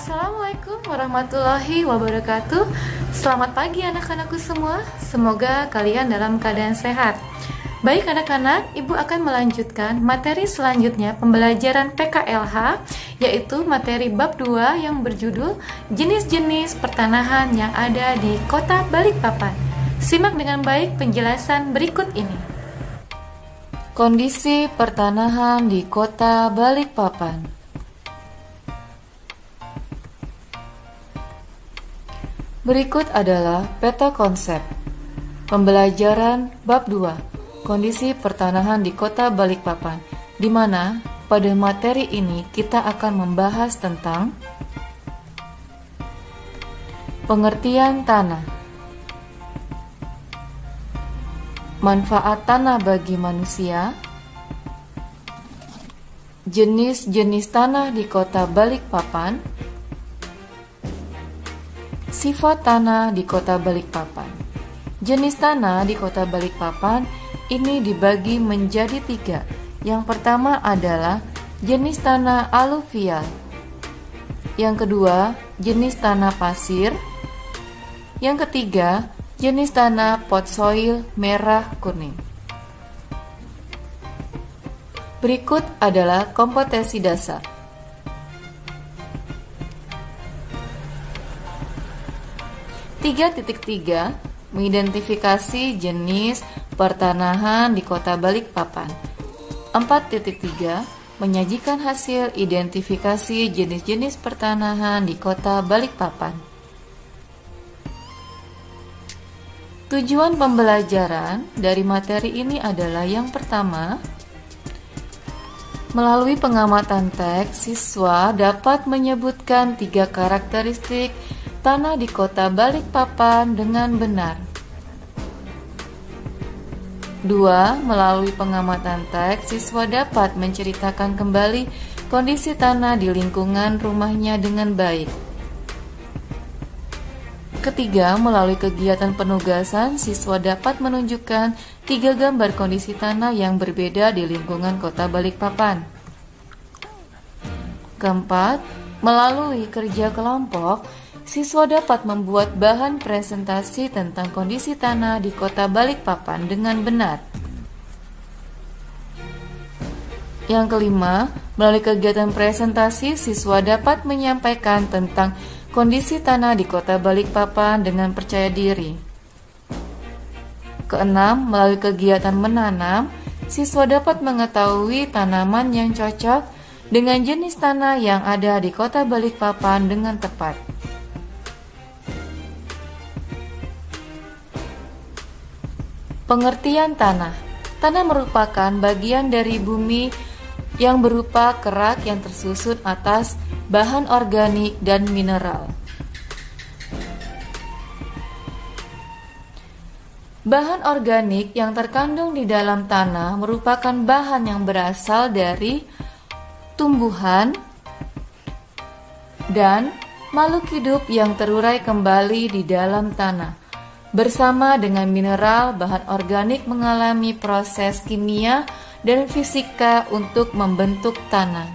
Assalamualaikum warahmatullahi wabarakatuh. Selamat pagi anak-anakku semua. Semoga kalian dalam keadaan sehat. Baik anak-anak, Ibu akan melanjutkan materi selanjutnya pembelajaran PKLH, yaitu materi bab 2 yang berjudul jenis-jenis pertanahan yang ada di Kota Balikpapan. Simak dengan baik penjelasan berikut ini. Kondisi pertanahan di Kota Balikpapan. Berikut adalah peta konsep pembelajaran bab 2, kondisi pertanahan di Kota Balikpapan, di mana pada materi ini kita akan membahas tentang pengertian tanah, manfaat tanah bagi manusia, jenis-jenis tanah di Kota Balikpapan, sifat tanah di Kota Balikpapan. Jenis tanah di Kota Balikpapan ini dibagi menjadi 3. Yang pertama adalah jenis tanah aluvial. Yang kedua, jenis tanah pasir. Yang ketiga, jenis tanah potsoil merah kuning. Berikut adalah kompetensi dasar. 3.3 Mengidentifikasi jenis pertanahan di Kota Balikpapan. 4.3 Menyajikan hasil identifikasi jenis-jenis pertanahan di Kota Balikpapan. Tujuan pembelajaran dari materi ini adalah yang pertama, melalui pengamatan teks, siswa dapat menyebutkan 3 karakteristik tanah di Kota Balikpapan dengan benar. 2. Melalui pengamatan teks, siswa dapat menceritakan kembali kondisi tanah di lingkungan rumahnya dengan baik. Ketiga, melalui kegiatan penugasan, siswa dapat menunjukkan 3 gambar kondisi tanah yang berbeda di lingkungan Kota Balikpapan. Keempat, melalui kerja kelompok, siswa dapat membuat bahan presentasi tentang kondisi tanah di Kota Balikpapan dengan benar. Yang kelima, melalui kegiatan presentasi, siswa dapat menyampaikan tentang kondisi tanah di Kota Balikpapan dengan percaya diri. Keenam, melalui kegiatan menanam, siswa dapat mengetahui tanaman yang cocok dengan jenis tanah yang ada di Kota Balikpapan dengan tepat. Pengertian tanah. Tanah merupakan bagian dari bumi yang berupa kerak yang tersusun atas bahan organik dan mineral. Bahan organik yang terkandung di dalam tanah merupakan bahan yang berasal dari tumbuhan dan makhluk hidup yang terurai kembali di dalam tanah. Bersama dengan mineral, bahan organik mengalami proses kimia dan fisika untuk membentuk tanah.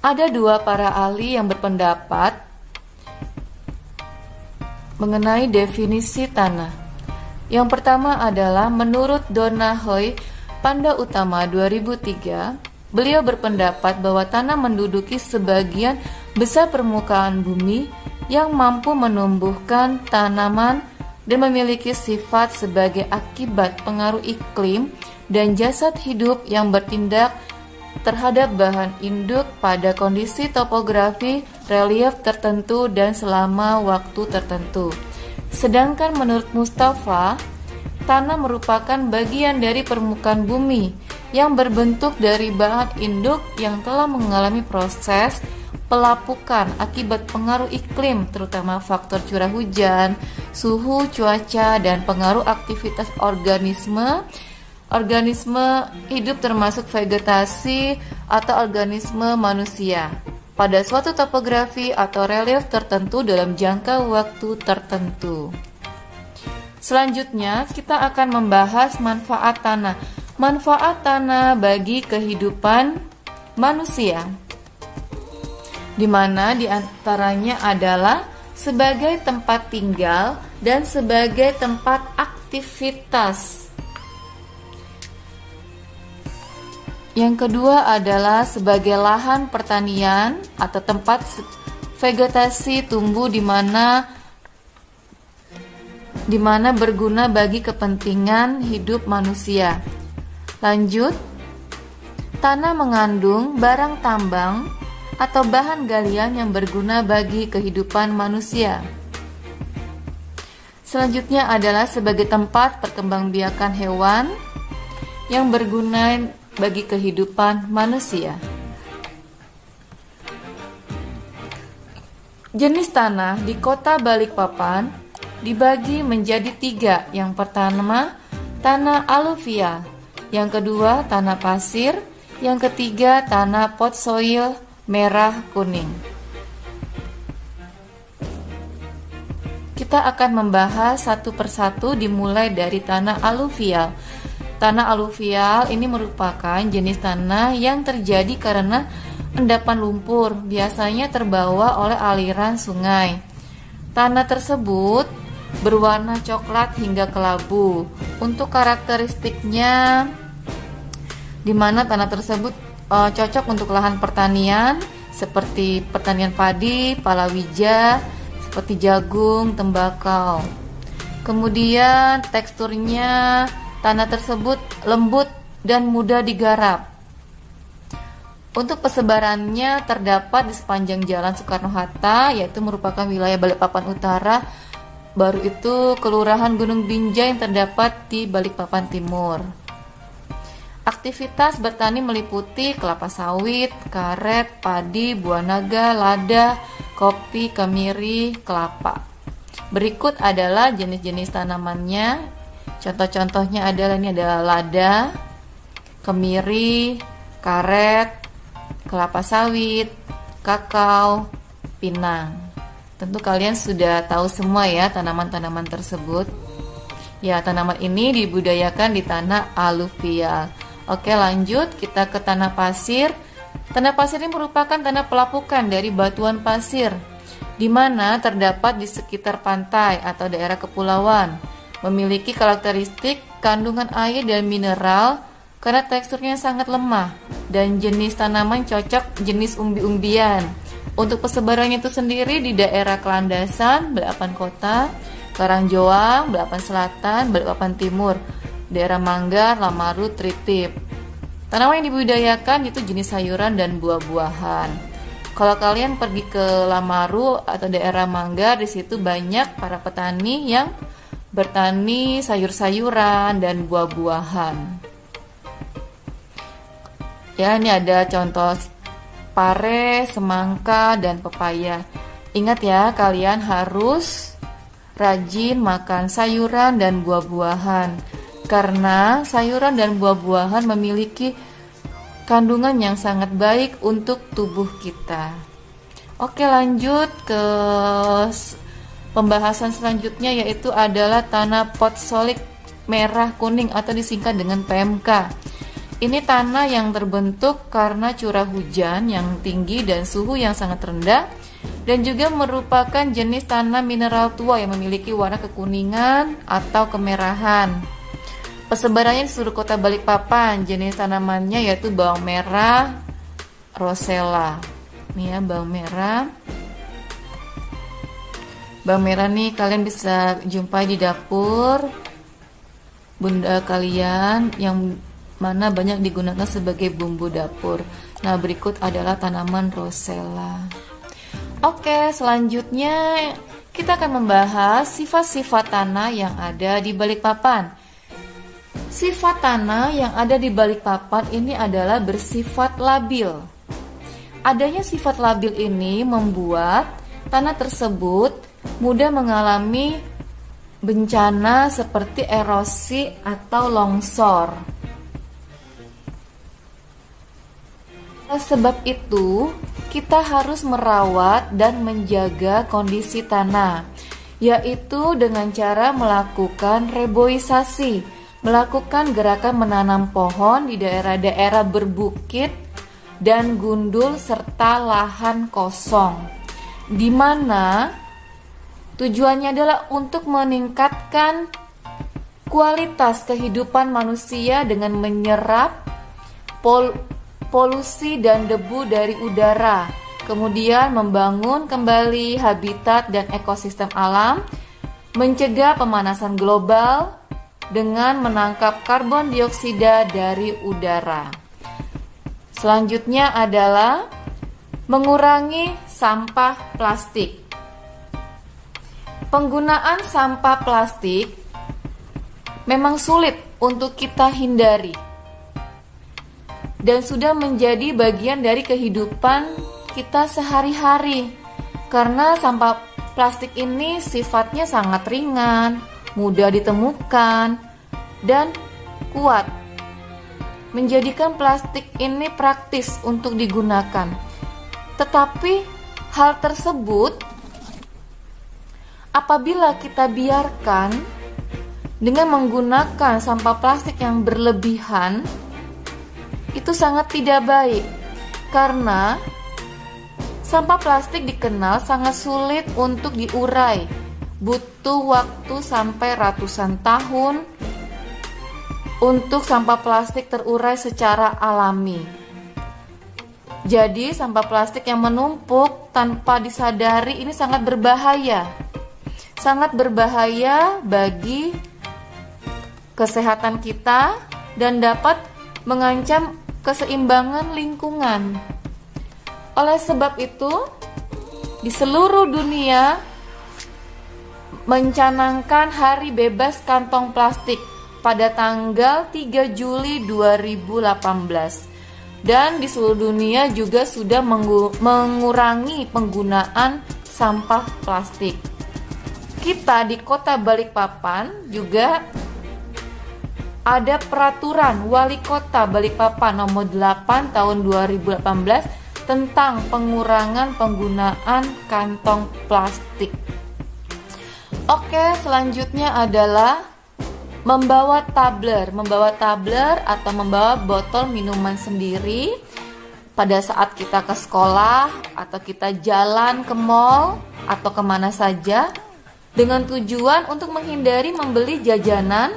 Ada 2 para ahli yang berpendapat mengenai definisi tanah. Yang pertama adalah menurut Donna Hoy Panda Utama 2003, beliau berpendapat bahwa tanah menduduki sebagian besar permukaan bumi yang mampu menumbuhkan tanaman dan memiliki sifat sebagai akibat pengaruh iklim dan jasad hidup yang bertindak terhadap bahan induk pada kondisi topografi, relief tertentu dan selama waktu tertentu. Sedangkan menurut Mustafa, tanah merupakan bagian dari permukaan bumi yang berbentuk dari bahan induk yang telah mengalami proses pelapukan akibat pengaruh iklim, terutama faktor curah hujan, suhu, cuaca, dan pengaruh aktivitas organisme hidup termasuk vegetasi atau organisme manusia pada suatu topografi atau relief tertentu dalam jangka waktu tertentu. Selanjutnya, kita akan membahas manfaat tanah. Manfaat tanah bagi kehidupan manusia, di mana diantaranya adalah sebagai tempat tinggal dan sebagai tempat aktivitas. Yang kedua adalah sebagai lahan pertanian atau tempat vegetasi tumbuh di mana berguna bagi kepentingan hidup manusia. Lanjut, tanah mengandung barang tambang atau bahan galian yang berguna bagi kehidupan manusia. Selanjutnya adalah sebagai tempat perkembangbiakan hewan yang berguna bagi kehidupan manusia. Jenis tanah di Kota Balikpapan dibagi menjadi 3. Yang pertama, tanah aluvial. Yang kedua, tanah pasir. Yang ketiga, tanah potsoil merah kuning. Kita akan membahas satu persatu dimulai dari tanah aluvial. Tanah aluvial ini merupakan jenis tanah yang terjadi karena endapan lumpur, biasanya terbawa oleh aliran sungai. Tanah tersebut berwarna coklat hingga kelabu. Untuk karakteristiknya, di mana tanah tersebut cocok untuk lahan pertanian seperti pertanian padi, palawija, seperti jagung, tembakau. Kemudian teksturnya tanah tersebut lembut dan mudah digarap. Untuk persebarannya terdapat di sepanjang Jalan Soekarno-Hatta, yaitu merupakan wilayah Balikpapan Utara. Baru itu Kelurahan Gunung Binjai yang terdapat di Balikpapan Timur. Aktivitas bertani meliputi kelapa sawit, karet, padi, buah naga, lada, kopi, kemiri, kelapa. Berikut adalah jenis-jenis tanamannya. Contoh-contohnya adalah lada, kemiri, karet, kelapa sawit, kakao, pinang. Tentu kalian sudah tahu semua ya tanaman-tanaman tersebut. Ya, tanaman ini dibudidayakan di tanah aluvial. Oke, lanjut kita ke tanah pasir. Tanah pasir ini merupakan tanah pelapukan dari batuan pasir, di mana terdapat di sekitar pantai atau daerah kepulauan. Memiliki karakteristik kandungan air dan mineral karena teksturnya sangat lemah, dan jenis tanaman cocok jenis umbi-umbian. Untuk persebarannya itu sendiri di daerah Kelandasan, Balikpapan Kota, Karangjoang, Balikpapan Selatan, Balikpapan Timur, daerah Manggar, Lamaru, Tritip. Tanaman yang dibudidayakan itu jenis sayuran dan buah-buahan. Kalau kalian pergi ke Lamaru atau daerah Manggar, di situ banyak para petani yang bertani sayur-sayuran dan buah-buahan. Ya, ini ada contoh pare, semangka, dan pepaya. Ingat ya, kalian harus rajin makan sayuran dan buah-buahan, karena sayuran dan buah-buahan memiliki kandungan yang sangat baik untuk tubuh kita. Oke, lanjut ke pembahasan selanjutnya, yaitu adalah tanah potsoil merah kuning atau disingkat dengan PMK. Ini tanah yang terbentuk karena curah hujan yang tinggi dan suhu yang sangat rendah, dan juga merupakan jenis tanah mineral tua yang memiliki warna kekuningan atau kemerahan. Persebarannya di seluruh kota Balikpapan. Jenis tanamannya yaitu bawang merah rosella. Nih ya, bawang merah. Bawang merah nih kalian bisa jumpai di dapur bunda kalian, yang mana banyak digunakan sebagai bumbu dapur. Nah, berikut adalah tanaman rosella. Oke, selanjutnya kita akan membahas sifat-sifat tanah yang ada di Balikpapan. Sifat tanah yang ada di Balikpapan ini adalah bersifat labil. Adanya sifat labil ini membuat tanah tersebut mudah mengalami bencana seperti erosi atau longsor. Sebab itu, kita harus merawat dan menjaga kondisi tanah, yaitu dengan cara melakukan reboisasi. melakukan gerakan menanam pohon di daerah-daerah berbukit dan gundul serta lahan kosong, di mana tujuannya adalah untuk meningkatkan kualitas kehidupan manusia dengan menyerap polusi dan debu dari udara, kemudian membangun kembali habitat dan ekosistem alam, mencegah pemanasan global dengan menangkap karbon dioksida dari udara. Selanjutnya adalah mengurangi sampah plastik. Penggunaan sampah plastik memang sulit untuk kita hindari dan sudah menjadi bagian dari kehidupan kita sehari-hari, karena sampah plastik ini sifatnya sangat ringan, mudah ditemukan, dan kuat, menjadikan plastik ini praktis untuk digunakan. Tetapi hal tersebut apabila kita biarkan dengan menggunakan sampah plastik yang berlebihan, itu sangat tidak baik, karena sampah plastik dikenal sangat sulit untuk diurai, butuh waktu sampai ratusan tahun untuk sampah plastik terurai secara alami. Jadi sampah plastik yang menumpuk tanpa disadari ini sangat berbahaya. Sangat berbahaya bagi kesehatan kita dan dapat mengancam keseimbangan lingkungan. Oleh sebab itu, di seluruh dunia mencanangkan Hari Bebas Kantong Plastik pada tanggal 3 Juli 2018. Dan di seluruh dunia juga sudah mengurangi penggunaan sampah plastik. Kita di Kota Balikpapan juga ada peraturan Wali Kota Balikpapan nomor 8 tahun 2018 tentang pengurangan penggunaan kantong plastik. Oke, selanjutnya adalah membawa tumbler atau membawa botol minuman sendiri pada saat kita ke sekolah atau kita jalan ke mall atau kemana saja, dengan tujuan untuk menghindari membeli jajanan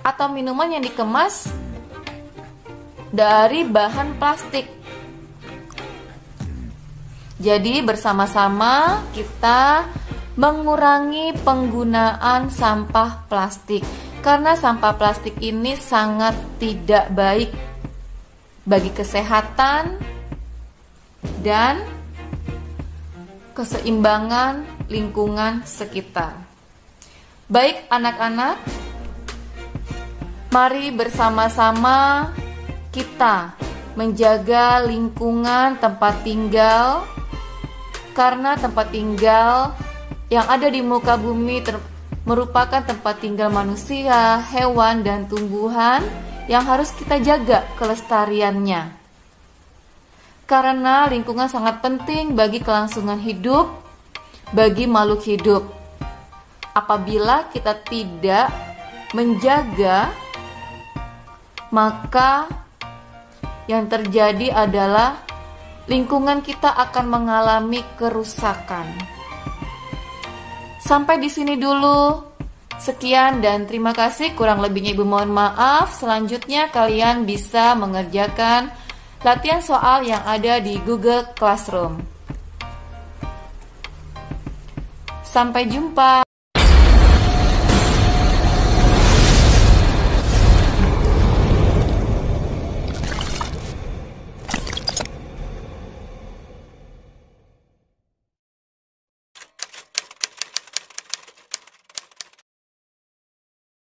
atau minuman yang dikemas dari bahan plastik. Jadi bersama-sama kita mengurangi penggunaan sampah plastik, karena sampah plastik ini sangat tidak baik bagi kesehatan dan keseimbangan lingkungan sekitar. Baik anak-anak, mari bersama-sama kita menjaga lingkungan tempat tinggal, karena tempat tinggal yang ada di muka bumi merupakan tempat tinggal manusia, hewan, dan tumbuhan yang harus kita jaga kelestariannya. Karena lingkungan sangat penting bagi kelangsungan hidup, bagi makhluk hidup. Apabila kita tidak menjaga, maka yang terjadi adalah lingkungan kita akan mengalami kerusakan. Sampai di sini dulu. Sekian dan terima kasih. Kurang lebihnya Ibu mohon maaf. Selanjutnya kalian bisa mengerjakan latihan soal yang ada di Google Classroom. Sampai jumpa.